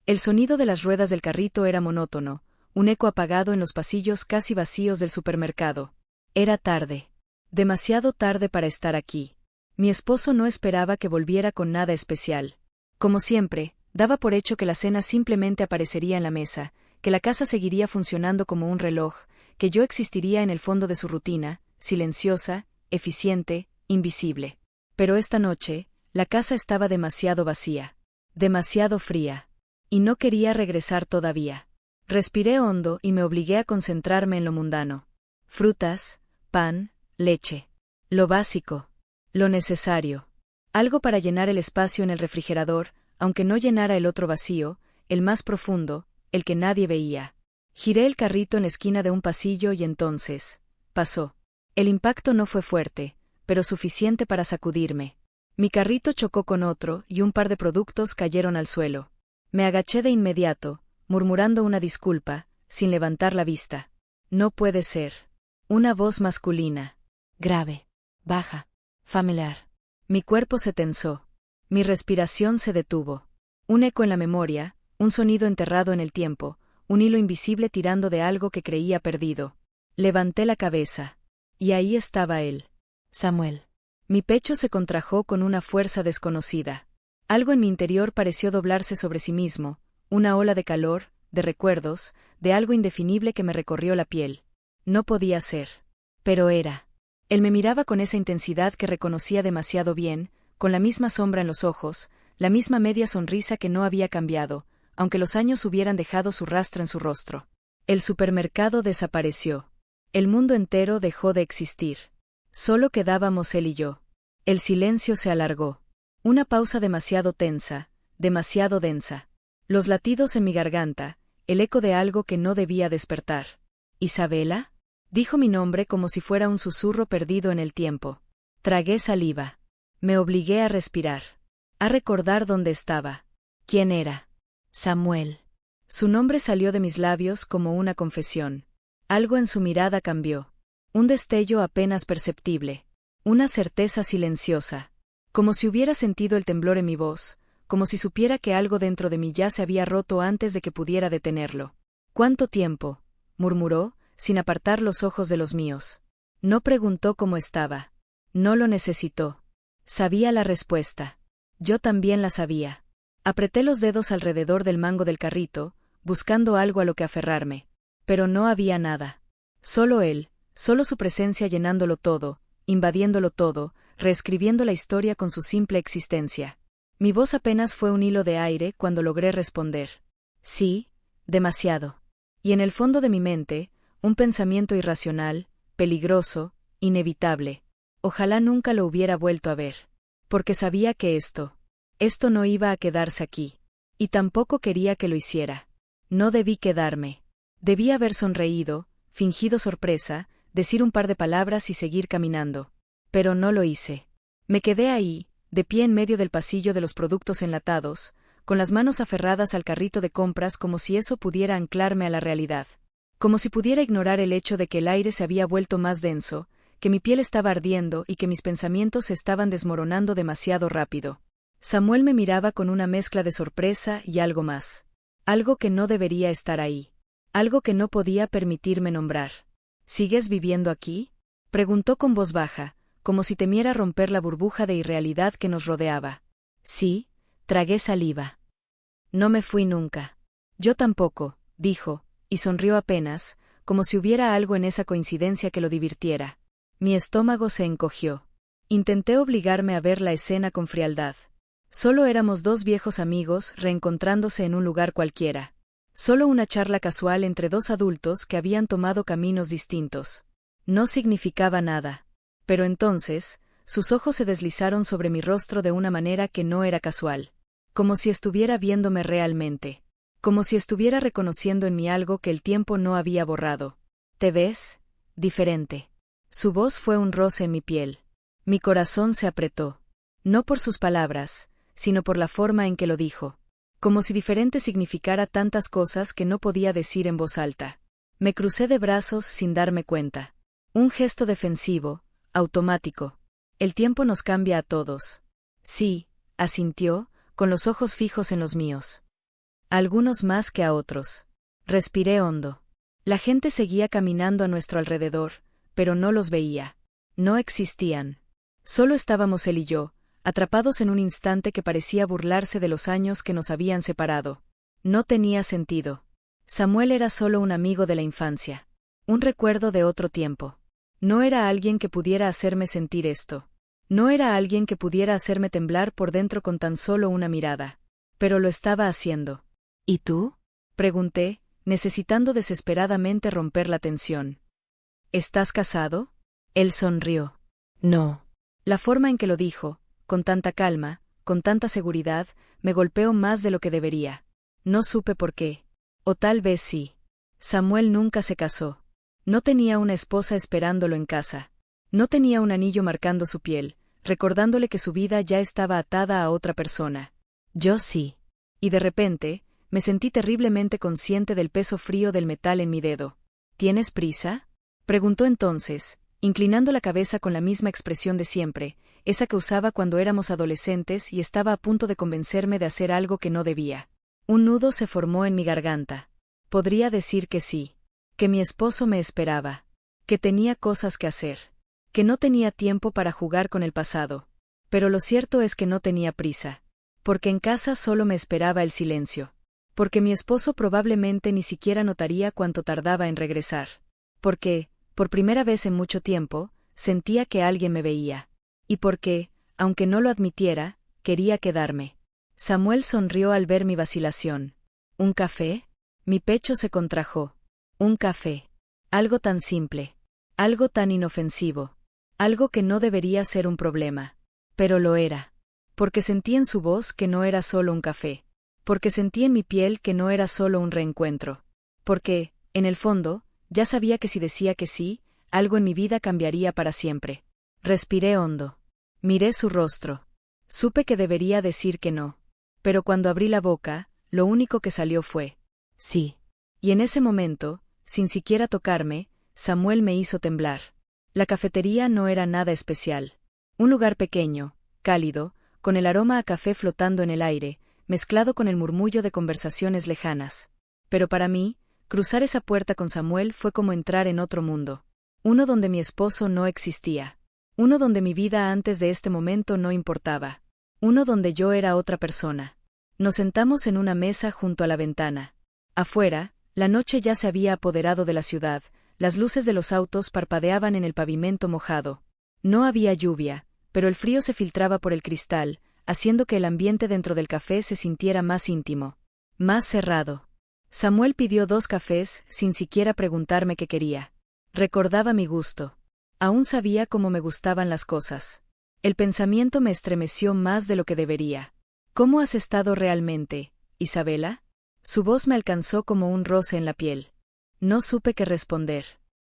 El sonido de las ruedas del carrito era monótono, un eco apagado en los pasillos casi vacíos del supermercado. Era tarde. Demasiado tarde para estar aquí. Mi esposo no esperaba que volviera con nada especial. Como siempre, daba por hecho que la cena simplemente aparecería en la mesa, que la casa seguiría funcionando como un reloj, que yo existiría en el fondo de su rutina, silenciosa, eficiente, invisible. Pero esta noche, la casa estaba demasiado vacía, demasiado fría, y no quería regresar todavía. Respiré hondo y me obligué a concentrarme en lo mundano. Frutas, pan, leche. Lo básico. Lo necesario. Algo para llenar el espacio en el refrigerador, aunque no llenara el otro vacío, el más profundo, el que nadie veía. Giré el carrito en la esquina de un pasillo y entonces, pasó. El impacto no fue fuerte, pero suficiente para sacudirme. Mi carrito chocó con otro y un par de productos cayeron al suelo. Me agaché de inmediato, murmurando una disculpa, sin levantar la vista. No puede ser. Una voz masculina. Grave. Baja. Familiar. Mi cuerpo se tensó. Mi respiración se detuvo. Un eco en la memoria, un sonido enterrado en el tiempo, un hilo invisible tirando de algo que creía perdido. Levanté la cabeza. Y ahí estaba él. Samuel. Mi pecho se contrajo con una fuerza desconocida. Algo en mi interior pareció doblarse sobre sí mismo, una ola de calor, de recuerdos, de algo indefinible que me recorrió la piel. No podía ser. Pero era. Él me miraba con esa intensidad que reconocía demasiado bien, con la misma sombra en los ojos, la misma media sonrisa que no había cambiado, aunque los años hubieran dejado su rastro en su rostro. El supermercado desapareció. El mundo entero dejó de existir. Solo quedábamos él y yo. El silencio se alargó. Una pausa demasiado tensa, demasiado densa. Los latidos en mi garganta, el eco de algo que no debía despertar. ¿Isabela? Dijo mi nombre como si fuera un susurro perdido en el tiempo. Tragué saliva. Me obligué a respirar. A recordar dónde estaba. ¿Quién era? Samuel. Su nombre salió de mis labios como una confesión. Algo en su mirada cambió. Un destello apenas perceptible. Una certeza silenciosa. Como si hubiera sentido el temblor en mi voz, como si supiera que algo dentro de mí ya se había roto antes de que pudiera detenerlo. ¿Cuánto tiempo? Murmuró, sin apartar los ojos de los míos. No preguntó cómo estaba. No lo necesitó. Sabía la respuesta. Yo también la sabía. Apreté los dedos alrededor del mango del carrito, buscando algo a lo que aferrarme. Pero no había nada. Solo él, solo su presencia llenándolo todo, invadiéndolo todo, reescribiendo la historia con su simple existencia. Mi voz apenas fue un hilo de aire cuando logré responder. Sí, demasiado. Y en el fondo de mi mente, un pensamiento irracional, peligroso, inevitable. Ojalá nunca lo hubiera vuelto a ver. Porque sabía que esto no iba a quedarse aquí. Y tampoco quería que lo hiciera. No debí quedarme. Debí haber sonreído, fingido sorpresa, decir un par de palabras y seguir caminando. Pero no lo hice. Me quedé ahí, de pie en medio del pasillo de los productos enlatados, con las manos aferradas al carrito de compras como si eso pudiera anclarme a la realidad. Como si pudiera ignorar el hecho de que el aire se había vuelto más denso, que mi piel estaba ardiendo y que mis pensamientos se estaban desmoronando demasiado rápido. Samuel me miraba con una mezcla de sorpresa y algo más. Algo que no debería estar ahí. Algo que no podía permitirme nombrar. ¿Sigues viviendo aquí? Preguntó con voz baja, como si temiera romper la burbuja de irrealidad que nos rodeaba. Sí, tragué saliva. No me fui nunca. Yo tampoco, dijo, y sonrió apenas, como si hubiera algo en esa coincidencia que lo divirtiera. Mi estómago se encogió. Intenté obligarme a ver la escena con frialdad. Solo éramos dos viejos amigos reencontrándose en un lugar cualquiera. Solo una charla casual entre dos adultos que habían tomado caminos distintos. No significaba nada. Pero entonces, sus ojos se deslizaron sobre mi rostro de una manera que no era casual. Como si estuviera viéndome realmente. Como si estuviera reconociendo en mí algo que el tiempo no había borrado. ¿Te ves? Diferente. Su voz fue un roce en mi piel. Mi corazón se apretó. No por sus palabras, sino por la forma en que lo dijo. Como si diferente significara tantas cosas que no podía decir en voz alta. Me crucé de brazos sin darme cuenta. Un gesto defensivo, automático. El tiempo nos cambia a todos. Sí, asintió, con los ojos fijos en los míos. A algunos más que a otros. Respiré hondo. La gente seguía caminando a nuestro alrededor, pero no los veía. No existían. Solo estábamos él y yo, atrapados en un instante que parecía burlarse de los años que nos habían separado. No tenía sentido. Samuel era solo un amigo de la infancia. Un recuerdo de otro tiempo. No era alguien que pudiera hacerme sentir esto. No era alguien que pudiera hacerme temblar por dentro con tan solo una mirada. Pero lo estaba haciendo. ¿Y tú? Pregunté, necesitando desesperadamente romper la tensión. ¿Estás casado? Él sonrió. No. La forma en que lo dijo, con tanta calma, con tanta seguridad, me golpeó más de lo que debería. No supe por qué. O tal vez sí. Samuel nunca se casó. No tenía una esposa esperándolo en casa. No tenía un anillo marcando su piel, recordándole que su vida ya estaba atada a otra persona. Yo sí. Y de repente, me sentí terriblemente consciente del peso frío del metal en mi dedo. ¿Tienes prisa? Preguntó entonces, inclinando la cabeza con la misma expresión de siempre, esa que usaba cuando éramos adolescentes y estaba a punto de convencerme de hacer algo que no debía. Un nudo se formó en mi garganta. Podría decir que sí. Que mi esposo me esperaba. Que tenía cosas que hacer. Que no tenía tiempo para jugar con el pasado. Pero lo cierto es que no tenía prisa. Porque en casa solo me esperaba el silencio. Porque mi esposo probablemente ni siquiera notaría cuánto tardaba en regresar. Porque, por primera vez en mucho tiempo, sentía que alguien me veía. Y porque, aunque no lo admitiera, quería quedarme. Samuel sonrió al ver mi vacilación. ¿Un café? Mi pecho se contrajo. Un café. Algo tan simple. Algo tan inofensivo. Algo que no debería ser un problema. Pero lo era. Porque sentí en su voz que no era solo un café. Porque sentí en mi piel que no era solo un reencuentro. Porque, en el fondo, ya sabía que si decía que sí, algo en mi vida cambiaría para siempre. Respiré hondo. Miré su rostro. Supe que debería decir que no. Pero cuando abrí la boca, lo único que salió fue sí. Y en ese momento, sin siquiera tocarme, Samuel me hizo temblar. La cafetería no era nada especial. Un lugar pequeño, cálido, con el aroma a café flotando en el aire, mezclado con el murmullo de conversaciones lejanas. Pero para mí, cruzar esa puerta con Samuel fue como entrar en otro mundo. Uno donde mi esposo no existía. Uno donde mi vida antes de este momento no importaba. Uno donde yo era otra persona. Nos sentamos en una mesa junto a la ventana. Afuera, la noche ya se había apoderado de la ciudad, las luces de los autos parpadeaban en el pavimento mojado. No había lluvia, pero el frío se filtraba por el cristal, haciendo que el ambiente dentro del café se sintiera más íntimo. Más cerrado. Samuel pidió 2 cafés sin siquiera preguntarme qué quería. Recordaba mi gusto. Aún sabía cómo me gustaban las cosas. El pensamiento me estremeció más de lo que debería. ¿Cómo has estado realmente, Isabela? Su voz me alcanzó como un roce en la piel. No supe qué responder.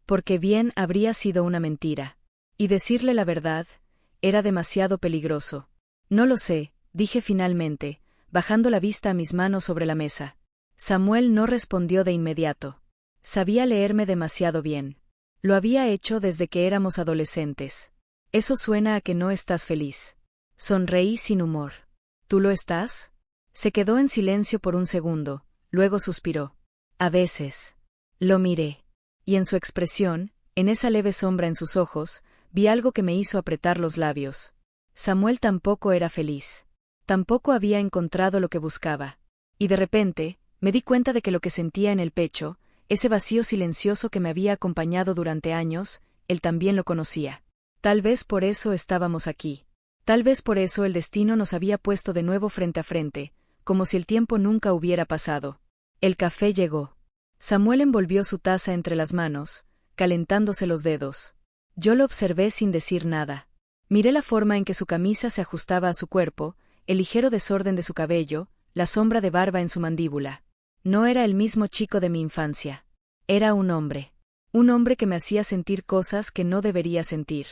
Porque bien habría sido una mentira. Y decirle la verdad, era demasiado peligroso. No lo sé, dije finalmente, bajando la vista a mis manos sobre la mesa. Samuel no respondió de inmediato. Sabía leerme demasiado bien. Lo había hecho desde que éramos adolescentes. Eso suena a que no estás feliz. Sonreí sin humor. ¿Tú lo estás? Se quedó en silencio por un segundo, luego suspiró. A veces. Lo miré. Y en su expresión, en esa leve sombra en sus ojos, vi algo que me hizo apretar los labios. Samuel tampoco era feliz. Tampoco había encontrado lo que buscaba. Y de repente, me di cuenta de que lo que sentía en el pecho, ese vacío silencioso que me había acompañado durante años, él también lo conocía. Tal vez por eso estábamos aquí. Tal vez por eso el destino nos había puesto de nuevo frente a frente, como si el tiempo nunca hubiera pasado. El café llegó. Samuel envolvió su taza entre las manos, calentándose los dedos. Yo lo observé sin decir nada. Miré la forma en que su camisa se ajustaba a su cuerpo, el ligero desorden de su cabello, la sombra de barba en su mandíbula. No era el mismo chico de mi infancia. Era un hombre. Un hombre que me hacía sentir cosas que no debería sentir.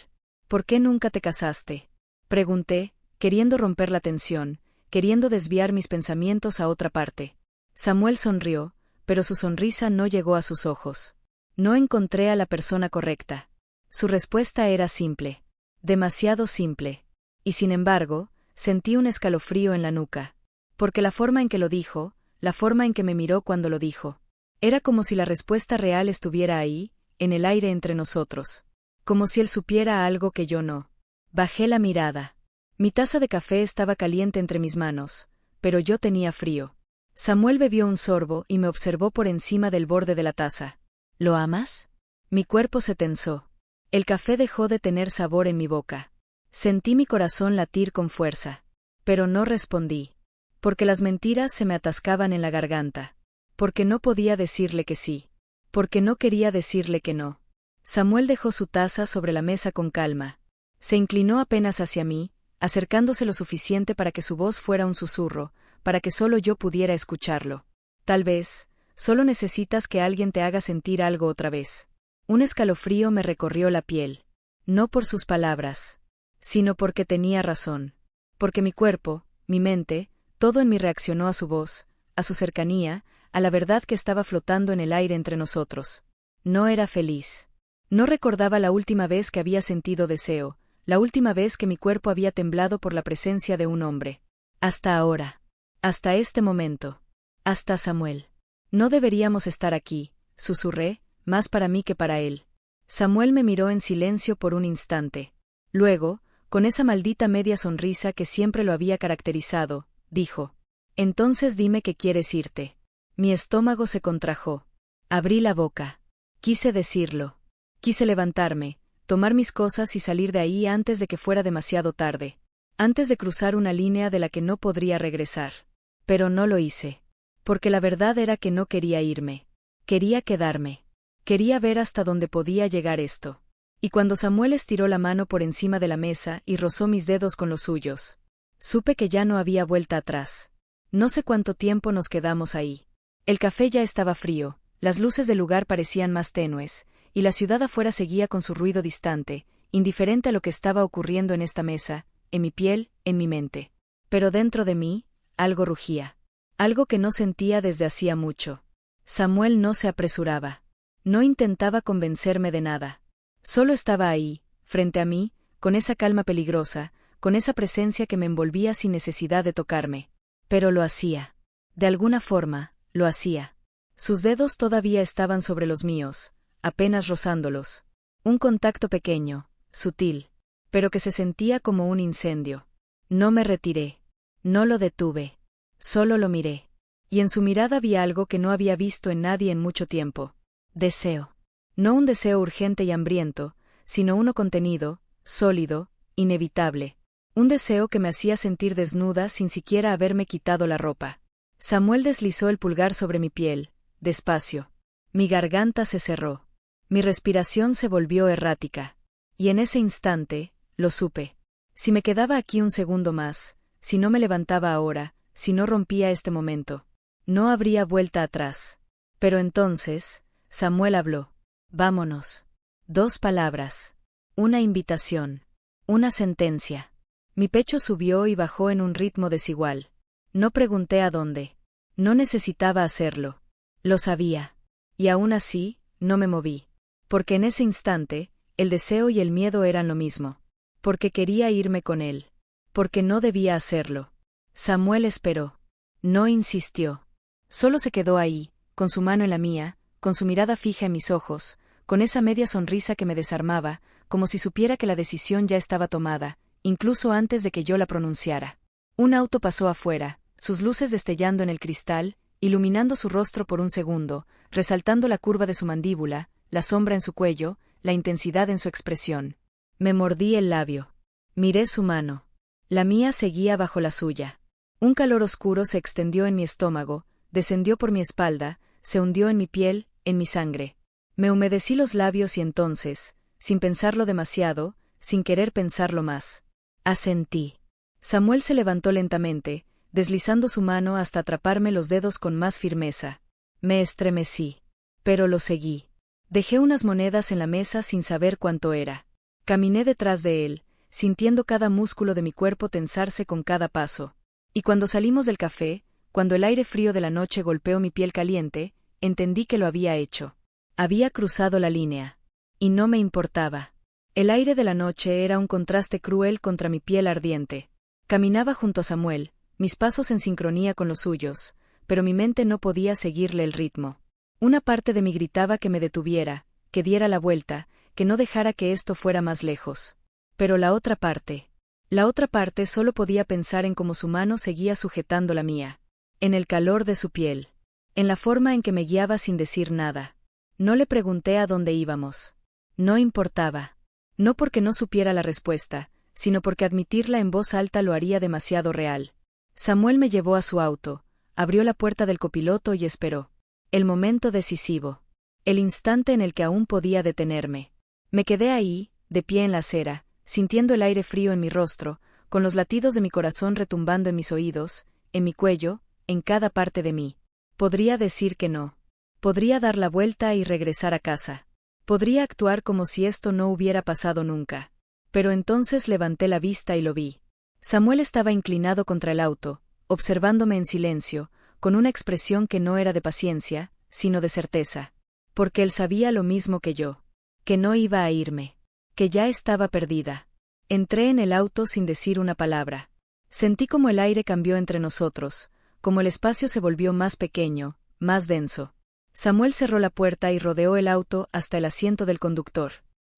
¿Por qué nunca te casaste? Pregunté, queriendo romper la tensión, queriendo desviar mis pensamientos a otra parte. Samuel sonrió, pero su sonrisa no llegó a sus ojos. No encontré a la persona correcta. Su respuesta era simple. Demasiado simple. Y sin embargo, sentí un escalofrío en la nuca. Porque la forma en que lo dijo, la forma en que me miró cuando lo dijo. Era como si la respuesta real estuviera ahí, en el aire entre nosotros. Como si él supiera algo que yo no. Bajé la mirada. Mi taza de café estaba caliente entre mis manos, pero yo tenía frío. Samuel bebió un sorbo y me observó por encima del borde de la taza. ¿Lo amas? Mi cuerpo se tensó. El café dejó de tener sabor en mi boca. Sentí mi corazón latir con fuerza. Pero no respondí. Porque las mentiras se me atascaban en la garganta. Porque no podía decirle que sí. Porque no quería decirle que no. Samuel dejó su taza sobre la mesa con calma. Se inclinó apenas hacia mí, acercándose lo suficiente para que su voz fuera un susurro, para que solo yo pudiera escucharlo. Tal vez, solo necesitas que alguien te haga sentir algo otra vez. Un escalofrío me recorrió la piel. No por sus palabras, sino porque tenía razón. Porque mi cuerpo, mi mente, todo en mí reaccionó a su voz, a su cercanía, a la verdad que estaba flotando en el aire entre nosotros. No era feliz. No recordaba la última vez que había sentido deseo, la última vez que mi cuerpo había temblado por la presencia de un hombre. Hasta ahora. Hasta este momento. Hasta Samuel. No deberíamos estar aquí, susurré, más para mí que para él. Samuel me miró en silencio por un instante. Luego, con esa maldita media sonrisa que siempre lo había caracterizado, dijo: «Entonces dime que quieres irte». Mi estómago se contrajo. Abrí la boca. Quise decirlo. Quise levantarme, tomar mis cosas y salir de ahí antes de que fuera demasiado tarde. Antes de cruzar una línea de la que no podría regresar. Pero no lo hice. Porque la verdad era que no quería irme. Quería quedarme. Quería ver hasta dónde podía llegar esto. Y cuando Samuel estiró la mano por encima de la mesa y rozó mis dedos con los suyos, supe que ya no había vuelta atrás. No sé cuánto tiempo nos quedamos ahí. El café ya estaba frío, las luces del lugar parecían más tenues, y la ciudad afuera seguía con su ruido distante, indiferente a lo que estaba ocurriendo en esta mesa, en mi piel, en mi mente. Pero dentro de mí, algo rugía. Algo que no sentía desde hacía mucho. Samuel no se apresuraba. No intentaba convencerme de nada. Solo estaba ahí, frente a mí, con esa calma peligrosa, con esa presencia que me envolvía sin necesidad de tocarme. Pero lo hacía. De alguna forma, lo hacía. Sus dedos todavía estaban sobre los míos, apenas rozándolos. Un contacto pequeño, sutil, pero que se sentía como un incendio. No me retiré. No lo detuve. Solo lo miré. Y en su mirada vi algo que no había visto en nadie en mucho tiempo. Deseo. No un deseo urgente y hambriento, sino uno contenido, sólido, inevitable. Un deseo que me hacía sentir desnuda sin siquiera haberme quitado la ropa. Samuel deslizó el pulgar sobre mi piel, despacio. Mi garganta se cerró. Mi respiración se volvió errática. Y en ese instante, lo supe. Si me quedaba aquí un segundo más, si no me levantaba ahora, si no rompía este momento, no habría vuelta atrás. Pero entonces, Samuel habló. Vámonos. 2 palabras. Una invitación. Una sentencia. Mi pecho subió y bajó en un ritmo desigual. No pregunté a dónde. No necesitaba hacerlo. Lo sabía. Y aún así, no me moví. Porque en ese instante, el deseo y el miedo eran lo mismo. Porque quería irme con él. Porque no debía hacerlo. Samuel esperó. No insistió. Solo se quedó ahí, con su mano en la mía, con su mirada fija en mis ojos, con esa media sonrisa que me desarmaba, como si supiera que la decisión ya estaba tomada, incluso antes de que yo la pronunciara. Un auto pasó afuera, sus luces destellando en el cristal, iluminando su rostro por un segundo, resaltando la curva de su mandíbula, la sombra en su cuello, la intensidad en su expresión. Me mordí el labio. Miré su mano. La mía seguía bajo la suya. Un calor oscuro se extendió en mi estómago, descendió por mi espalda, se hundió en mi piel, en mi sangre. Me humedecí los labios y entonces, sin pensarlo demasiado, sin querer pensarlo más, asentí. Samuel se levantó lentamente, deslizando su mano hasta atraparme los dedos con más firmeza. Me estremecí. Pero lo seguí. Dejé unas monedas en la mesa sin saber cuánto era. Caminé detrás de él, sintiendo cada músculo de mi cuerpo tensarse con cada paso. Y cuando salimos del café, cuando el aire frío de la noche golpeó mi piel caliente, entendí que lo había hecho. Había cruzado la línea. Y no me importaba. El aire de la noche era un contraste cruel contra mi piel ardiente. Caminaba junto a Samuel, mis pasos en sincronía con los suyos, pero mi mente no podía seguirle el ritmo. Una parte de mí gritaba que me detuviera, que diera la vuelta, que no dejara que esto fuera más lejos. Pero la otra parte solo podía pensar en cómo su mano seguía sujetando la mía, en el calor de su piel, en la forma en que me guiaba sin decir nada. No le pregunté a dónde íbamos. No importaba. No porque no supiera la respuesta, sino porque admitirla en voz alta lo haría demasiado real. Samuel me llevó a su auto, abrió la puerta del copiloto y esperó. El momento decisivo. El instante en el que aún podía detenerme. Me quedé ahí, de pie en la acera, sintiendo el aire frío en mi rostro, con los latidos de mi corazón retumbando en mis oídos, en mi cuello, en cada parte de mí. Podría decir que no. Podría dar la vuelta y regresar a casa. Podría actuar como si esto no hubiera pasado nunca. Pero entonces levanté la vista y lo vi. Samuel estaba inclinado contra el auto, observándome en silencio, con una expresión que no era de paciencia, sino de certeza. Porque él sabía lo mismo que yo. Que no iba a irme. Que ya estaba perdida. Entré en el auto sin decir una palabra. Sentí como el aire cambió entre nosotros, como el espacio se volvió más pequeño, más denso. Samuel cerró la puerta y rodeó el auto hasta el asiento del conductor.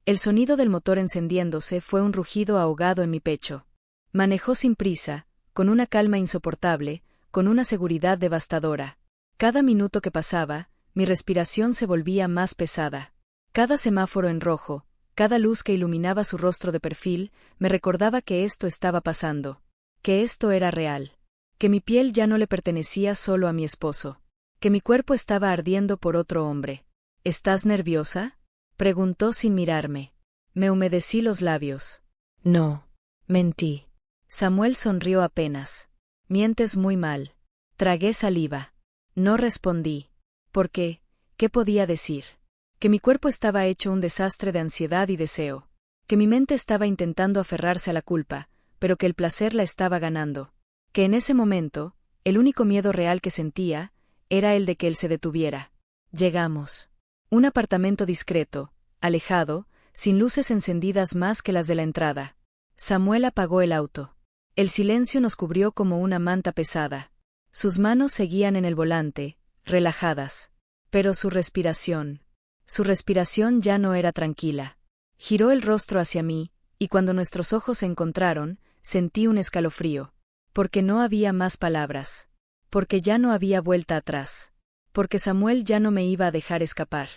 El sonido del motor encendiéndose fue un rugido ahogado en mi pecho. Manejó sin prisa, con una calma insoportable, con una seguridad devastadora. Cada minuto que pasaba, mi respiración se volvía más pesada. Cada semáforo en rojo, cada luz que iluminaba su rostro de perfil, me recordaba que esto estaba pasando. Que esto era real. Que mi piel ya no le pertenecía solo a mi esposo. Que mi cuerpo estaba ardiendo por otro hombre. ¿Estás nerviosa?, preguntó sin mirarme. Me humedecí los labios. No. Mentí. Samuel sonrió apenas. Mientes muy mal. Tragué saliva. No respondí. ¿Por qué? ¿Qué podía decir? Que mi cuerpo estaba hecho un desastre de ansiedad y deseo. Que mi mente estaba intentando aferrarse a la culpa, pero que el placer la estaba ganando. Que en ese momento, el único miedo real que sentía, era el de que él se detuviera. Llegamos. Un apartamento discreto, alejado, sin luces encendidas más que las de la entrada. Samuel apagó el auto. El silencio nos cubrió como una manta pesada. Sus manos seguían en el volante, relajadas. Pero su respiración ya no era tranquila. Giró el rostro hacia mí, y cuando nuestros ojos se encontraron, sentí un escalofrío. Porque no había más palabras. Porque ya no había vuelta atrás. Porque Samuel ya no me iba a dejar escapar.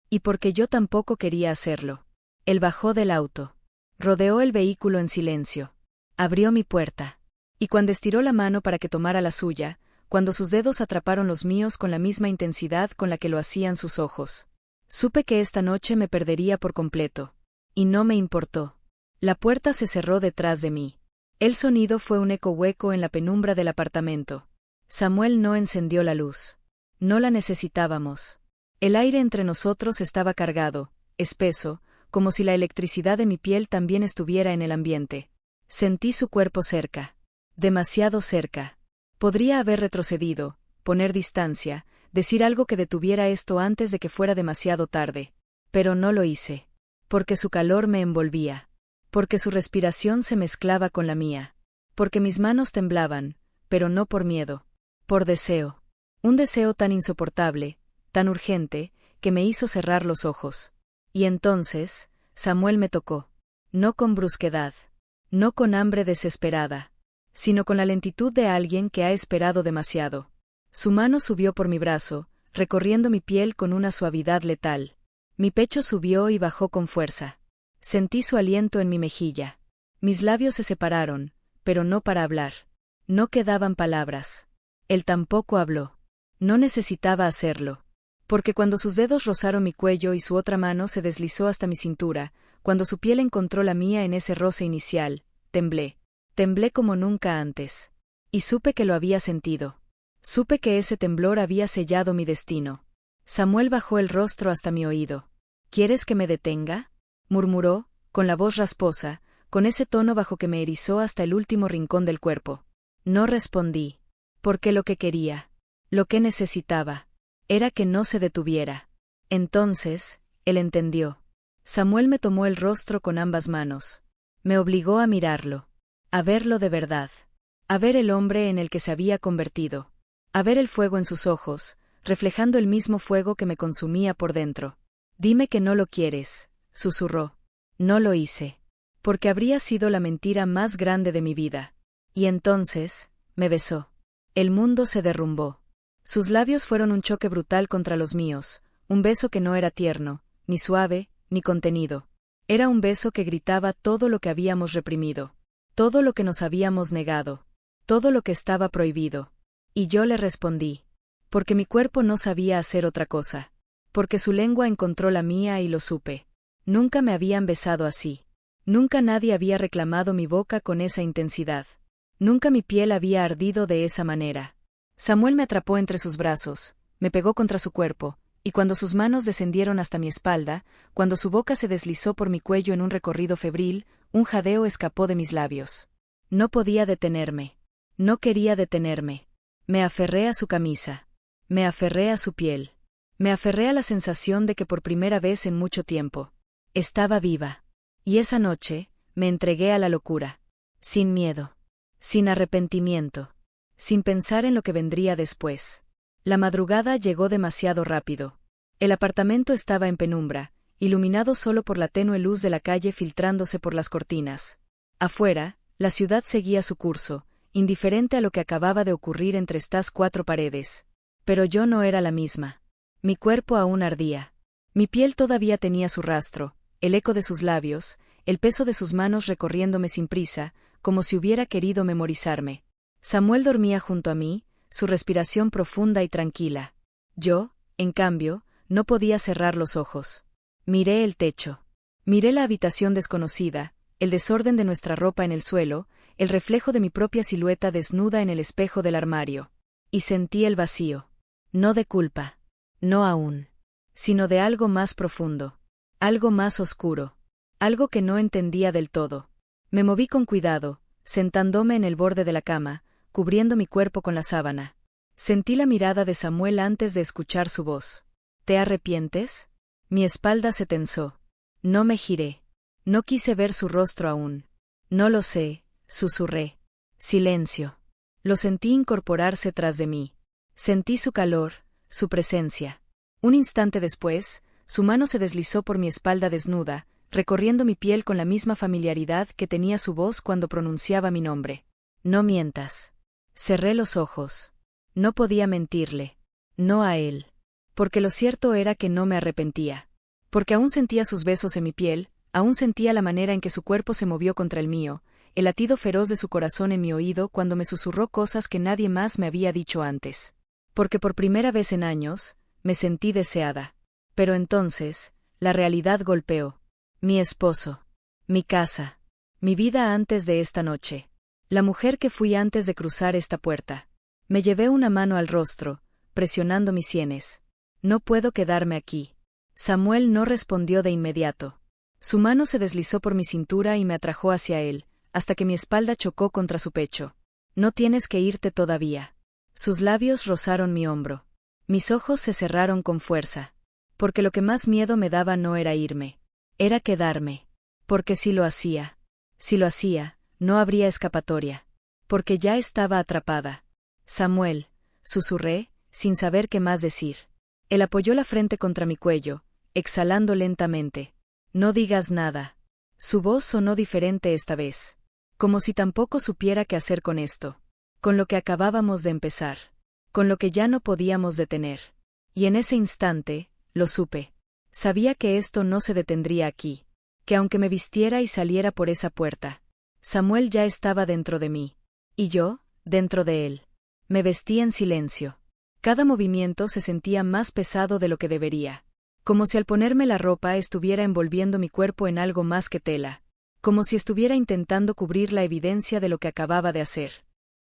Y porque yo tampoco quería hacerlo. Él bajó del auto. Rodeó el vehículo en silencio. Abrió mi puerta. Y cuando estiró la mano para que tomara la suya, cuando sus dedos atraparon los míos con la misma intensidad con la que lo hacían sus ojos, supe que esta noche me perdería por completo. Y no me importó. La puerta se cerró detrás de mí. El sonido fue un eco hueco en la penumbra del apartamento. Samuel no encendió la luz. No la necesitábamos. El aire entre nosotros estaba cargado, espeso, como si la electricidad de mi piel también estuviera en el ambiente. Sentí su cuerpo cerca. Demasiado cerca. Podría haber retrocedido, poner distancia, decir algo que detuviera esto antes de que fuera demasiado tarde. Pero no lo hice. Porque su calor me envolvía. Porque su respiración se mezclaba con la mía. Porque mis manos temblaban, pero no por miedo. Por deseo. Un deseo tan insoportable, tan urgente, que me hizo cerrar los ojos. Y entonces, Samuel me tocó. No con brusquedad. No con hambre desesperada. Sino con la lentitud de alguien que ha esperado demasiado. Su mano subió por mi brazo, recorriendo mi piel con una suavidad letal. Mi pecho subió y bajó con fuerza. Sentí su aliento en mi mejilla. Mis labios se separaron, pero no para hablar. No quedaban palabras. Él tampoco habló. No necesitaba hacerlo. Porque cuando sus dedos rozaron mi cuello y su otra mano se deslizó hasta mi cintura, cuando su piel encontró la mía en ese roce inicial, temblé. Temblé como nunca antes. Y supe que lo había sentido. Supe que ese temblor había sellado mi destino. Samuel bajó el rostro hasta mi oído. ¿Quieres que me detenga?, murmuró, con la voz rasposa, con ese tono bajo que me erizó hasta el último rincón del cuerpo. No respondí. Porque lo que quería, lo que necesitaba, era que no se detuviera. Entonces, él entendió. Samuel me tomó el rostro con ambas manos. Me obligó a mirarlo. A verlo de verdad. A ver el hombre en el que se había convertido. a ver el fuego en sus ojos, reflejando el mismo fuego que me consumía por dentro. Dime que no lo quieres, susurró. No lo hice. Porque habría sido la mentira más grande de mi vida. Y entonces, me besó. El mundo se derrumbó. Sus labios fueron un choque brutal contra los míos, un beso que no era tierno, ni suave, ni contenido. Era un beso que gritaba todo lo que habíamos reprimido, todo lo que nos habíamos negado, todo lo que estaba prohibido. Y yo le respondí. Porque mi cuerpo no sabía hacer otra cosa. Porque su lengua encontró la mía y lo supe. Nunca me habían besado así. Nunca nadie había reclamado mi boca con esa intensidad. Nunca mi piel había ardido de esa manera. Samuel me atrapó entre sus brazos, me pegó contra su cuerpo, y cuando sus manos descendieron hasta mi espalda, cuando su boca se deslizó por mi cuello en un recorrido febril, un jadeo escapó de mis labios. No podía detenerme. No quería detenerme. Me aferré a su camisa. Me aferré a su piel. Me aferré a la sensación de que por primera vez en mucho tiempo estaba viva. Y esa noche, me entregué a la locura. Sin miedo. Sin arrepentimiento. Sin pensar en lo que vendría después. La madrugada llegó demasiado rápido. El apartamento estaba en penumbra, iluminado solo por la tenue luz de la calle filtrándose por las cortinas. Afuera, la ciudad seguía su curso, indiferente a lo que acababa de ocurrir entre estas cuatro paredes. Pero yo no era la misma. Mi cuerpo aún ardía. Mi piel todavía tenía su rastro, el eco de sus labios, el peso de sus manos recorriéndome sin prisa, como si hubiera querido memorizarme. Samuel dormía junto a mí, su respiración profunda y tranquila. Yo, en cambio, no podía cerrar los ojos. Miré el techo. Miré la habitación desconocida, el desorden de nuestra ropa en el suelo, el reflejo de mi propia silueta desnuda en el espejo del armario. Y sentí el vacío. No de culpa. No aún. Sino de algo más profundo. Algo más oscuro. Algo que no entendía del todo. Me moví con cuidado, sentándome en el borde de la cama, cubriendo mi cuerpo con la sábana. Sentí la mirada de Samuel antes de escuchar su voz. ¿Te arrepientes? Mi espalda se tensó. No me giré. No quise ver su rostro aún. No lo sé, susurré. Silencio. Lo sentí incorporarse tras de mí. Sentí su calor, su presencia. Un instante después, su mano se deslizó por mi espalda desnuda, recorriendo mi piel con la misma familiaridad que tenía su voz cuando pronunciaba mi nombre. No mientas. Cerré los ojos. No podía mentirle. No a él. Porque lo cierto era que no me arrepentía. Porque aún sentía sus besos en mi piel, aún sentía la manera en que su cuerpo se movió contra el mío, el latido feroz de su corazón en mi oído cuando me susurró cosas que nadie más me había dicho antes. Porque por primera vez en años, me sentí deseada. Pero entonces, la realidad golpeó. Mi esposo. Mi casa. Mi vida antes de esta noche. La mujer que fui antes de cruzar esta puerta. Me llevé una mano al rostro, presionando mis sienes. No puedo quedarme aquí. Samuel no respondió de inmediato. Su mano se deslizó por mi cintura y me atrajo hacia él, hasta que mi espalda chocó contra su pecho. No tienes que irte todavía. Sus labios rozaron mi hombro. Mis ojos se cerraron con fuerza. Porque lo que más miedo me daba no era irme. Era quedarme. Porque si lo hacía, no habría escapatoria. Porque ya estaba atrapada. Samuel, susurré, sin saber qué más decir. Él apoyó la frente contra mi cuello, exhalando lentamente. No digas nada. Su voz sonó diferente esta vez. Como si tampoco supiera qué hacer con esto. Con lo que acabábamos de empezar. Con lo que ya no podíamos detener. Y en ese instante, lo supe. Sabía que esto no se detendría aquí. Que aunque me vistiera y saliera por esa puerta, Samuel ya estaba dentro de mí. Y yo, dentro de él. Me vestí en silencio. Cada movimiento se sentía más pesado de lo que debería. Como si al ponerme la ropa estuviera envolviendo mi cuerpo en algo más que tela. Como si estuviera intentando cubrir la evidencia de lo que acababa de hacer.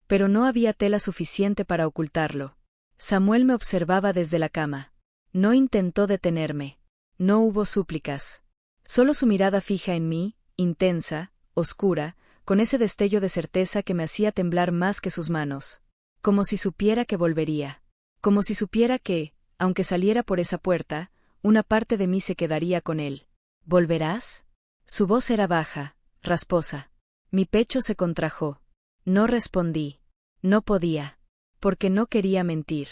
Pero no había tela suficiente para ocultarlo. Samuel me observaba desde la cama. No intentó detenerme. No hubo súplicas. Solo su mirada fija en mí, intensa, oscura, con ese destello de certeza que me hacía temblar más que sus manos. Como si supiera que volvería. Como si supiera que, aunque saliera por esa puerta, una parte de mí se quedaría con él. ¿Volverás? Su voz era baja, rasposa. Mi pecho se contrajo. No respondí. No podía. Porque no quería mentir.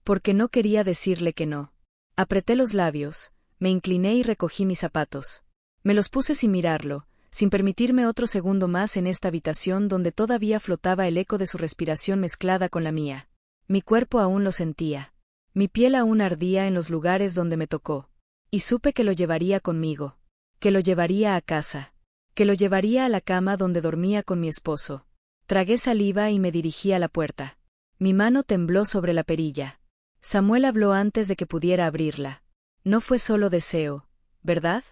Porque no quería decirle que no. Apreté los labios, me incliné y recogí mis zapatos. Me los puse sin mirarlo, sin permitirme otro segundo más en esta habitación donde todavía flotaba el eco de su respiración mezclada con la mía. Mi cuerpo aún lo sentía. Mi piel aún ardía en los lugares donde me tocó. Y supe que lo llevaría conmigo. Que lo llevaría a casa. Que lo llevaría a la cama donde dormía con mi esposo. Tragué saliva y me dirigí a la puerta. Mi mano tembló sobre la perilla. Samuel habló antes de que pudiera abrirla. No fue solo deseo, ¿verdad?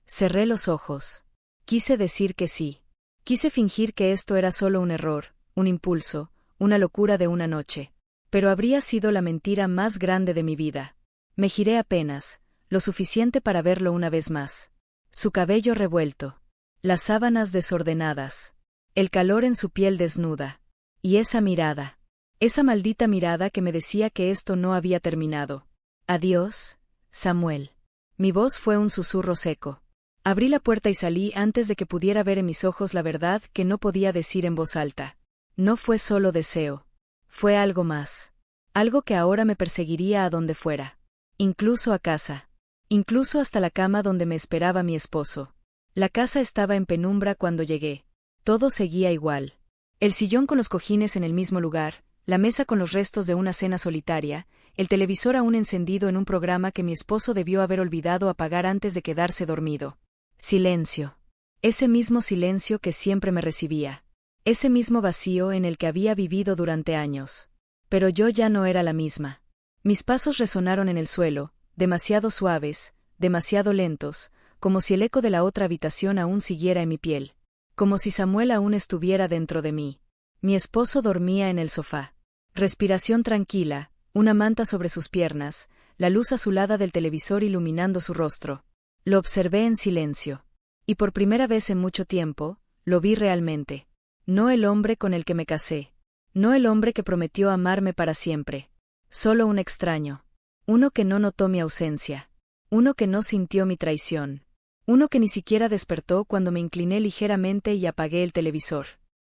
Cerré los ojos. Quise decir que sí. Quise fingir que esto era solo un error, un impulso, una locura de una noche. Pero habría sido la mentira más grande de mi vida. Me giré apenas, lo suficiente para verlo una vez más. Su cabello revuelto. Las sábanas desordenadas. El calor en su piel desnuda. Y esa mirada. Esa maldita mirada que me decía que esto no había terminado. Adiós, Samuel. Mi voz fue un susurro seco. Abrí la puerta y salí antes de que pudiera ver en mis ojos la verdad que no podía decir en voz alta. No fue solo deseo. Fue algo más. Algo que ahora me perseguiría a donde fuera. Incluso a casa. Incluso hasta la cama donde me esperaba mi esposo. La casa estaba en penumbra cuando llegué. Todo seguía igual. El sillón con los cojines en el mismo lugar, la mesa con los restos de una cena solitaria, el televisor aún encendido en un programa que mi esposo debió haber olvidado apagar antes de quedarse dormido. Silencio. Ese mismo silencio que siempre me recibía. Ese mismo vacío en el que había vivido durante años. Pero yo ya no era la misma. Mis pasos resonaron en el suelo, demasiado suaves, demasiado lentos, como si el eco de la otra habitación aún siguiera en mi piel. Como si Samuel aún estuviera dentro de mí. Mi esposo dormía en el sofá. Respiración tranquila, una manta sobre sus piernas, la luz azulada del televisor iluminando su rostro. Lo observé en silencio. Y por primera vez en mucho tiempo, lo vi realmente. No el hombre con el que me casé. No el hombre que prometió amarme para siempre. Solo un extraño. Uno que no notó mi ausencia. Uno que no sintió mi traición. Uno que ni siquiera despertó cuando me incliné ligeramente y apagué el televisor.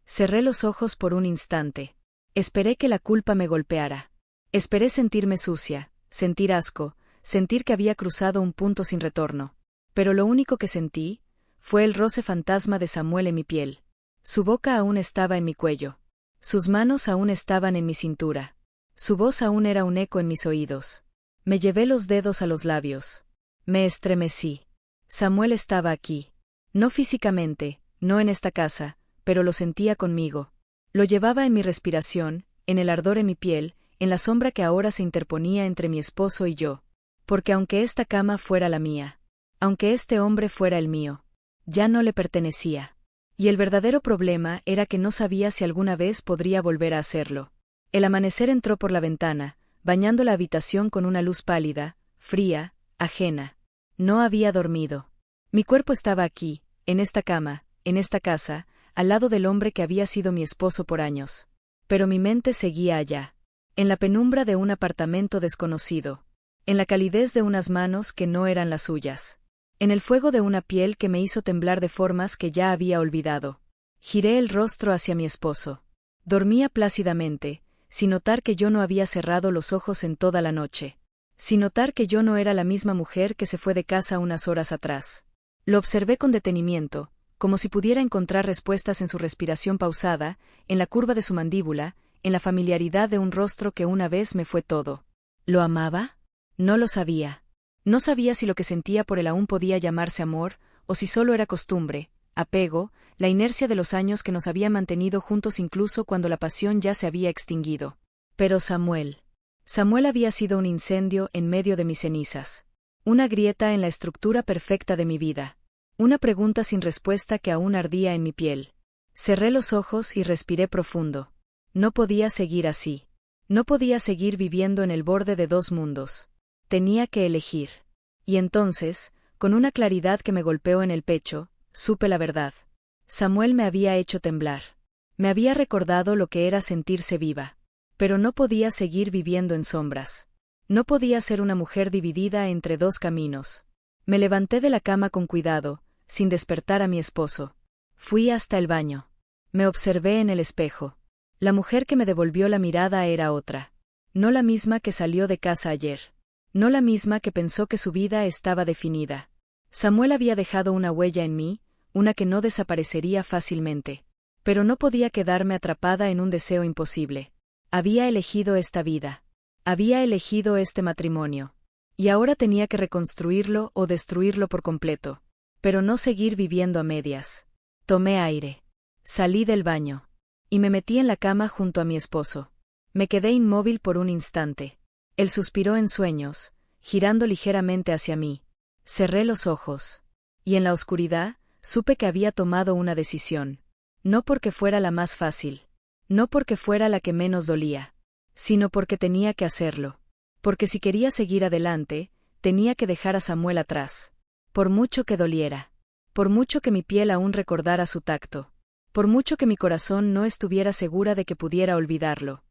Cerré los ojos por un instante. Esperé que la culpa me golpeara. Esperé sentirme sucia, sentir asco, sentir que había cruzado un punto sin retorno. Pero lo único que sentí fue el roce fantasma de Samuel en mi piel. Su boca aún estaba en mi cuello. Sus manos aún estaban en mi cintura. Su voz aún era un eco en mis oídos. Me llevé los dedos a los labios. Me estremecí. Samuel estaba aquí. No físicamente, no en esta casa, pero lo sentía conmigo. Lo llevaba en mi respiración, en el ardor en mi piel, en la sombra que ahora se interponía entre mi esposo y yo. Porque aunque esta cama fuera la mía, aunque este hombre fuera el mío, ya no le pertenecía. Y el verdadero problema era que no sabía si alguna vez podría volver a hacerlo. El amanecer entró por la ventana, bañando la habitación con una luz pálida, fría, ajena. No había dormido. Mi cuerpo estaba aquí, en esta cama, en esta casa, al lado del hombre que había sido mi esposo por años. Pero mi mente seguía allá, en la penumbra de un apartamento desconocido, en la calidez de unas manos que no eran las suyas, en el fuego de una piel que me hizo temblar de formas que ya había olvidado. Giré el rostro hacia mi esposo. Dormía plácidamente, sin notar que yo no había cerrado los ojos en toda la noche, sin notar que yo no era la misma mujer que se fue de casa unas horas atrás. Lo observé con detenimiento, como si pudiera encontrar respuestas en su respiración pausada, en la curva de su mandíbula, en la familiaridad de un rostro que una vez me fue todo. ¿Lo amaba? No lo sabía. No sabía si lo que sentía por él aún podía llamarse amor, o si solo era costumbre, apego, la inercia de los años que nos había mantenido juntos incluso cuando la pasión ya se había extinguido. Pero Samuel había sido un incendio en medio de mis cenizas. Una grieta en la estructura perfecta de mi vida. Una pregunta sin respuesta que aún ardía en mi piel. Cerré los ojos y respiré profundo. No podía seguir así. No podía seguir viviendo en el borde de dos mundos. Tenía que elegir. Y entonces, con una claridad que me golpeó en el pecho, supe la verdad. Samuel me había hecho temblar. Me había recordado lo que era sentirse viva. Pero no podía seguir viviendo en sombras. No podía ser una mujer dividida entre dos caminos. Me levanté de la cama con cuidado, sin despertar a mi esposo. Fui hasta el baño. Me observé en el espejo. La mujer que me devolvió la mirada era otra. No la misma que salió de casa ayer. No la misma que pensó que su vida estaba definida. Samuel había dejado una huella en mí, una que no desaparecería fácilmente. Pero no podía quedarme atrapada en un deseo imposible. Había elegido esta vida. Había elegido este matrimonio. Y ahora tenía que reconstruirlo o destruirlo por completo. Pero no seguir viviendo a medias. Tomé aire. Salí del baño. Y me metí en la cama junto a mi esposo. Me quedé inmóvil por un instante. Él suspiró en sueños, girando ligeramente hacia mí. Cerré los ojos. Y en la oscuridad, supe que había tomado una decisión. No porque fuera la más fácil. No porque fuera la que menos dolía. Sino porque tenía que hacerlo. Porque si quería seguir adelante, tenía que dejar a Samuel atrás. Por mucho que doliera. Por mucho que mi piel aún recordara su tacto. Por mucho que mi corazón no estuviera segura de que pudiera olvidarlo.